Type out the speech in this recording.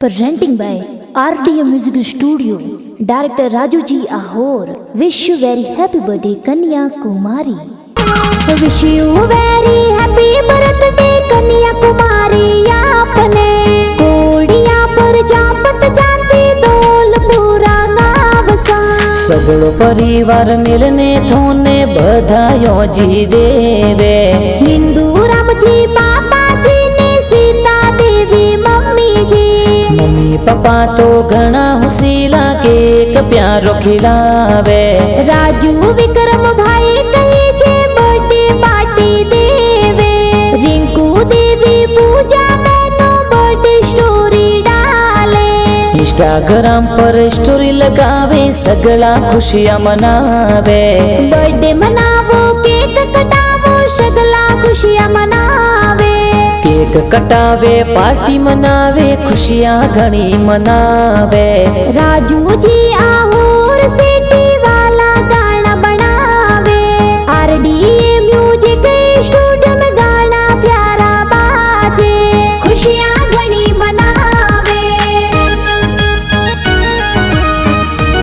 Presenting by RDM Music Studio. Director Raju Ji Ahor. Wish you very happy birthday Kanya Kumari. Wish you very happy birthday Kanya Kumari. आपने कोड़िया पर जापत जाती डोल पूरा गावसा। सगळो परिवार मिलने थोने बधाइयों जी देवे। हिंदू राम जी पापा जी ने सीता देवी मम्मी जी। मम्मी पापा तो घना हुसीला केक प्यारो खिलावे। राजू विक्रम भाई कही जे बर्थडे पार्टी देवे। रिंकू देवी पूजा मैनो बर्थडे स्टोरी डाले। इंस्टाग्राम पर स्टोरी लगावे सगला खुशियां मनावे। बर्थडे मनावो केक कटावो सगला खुशियां मनावे। केक कटावे पार्टी मनावे खुशियां घनी मनावे। राजू जी आहो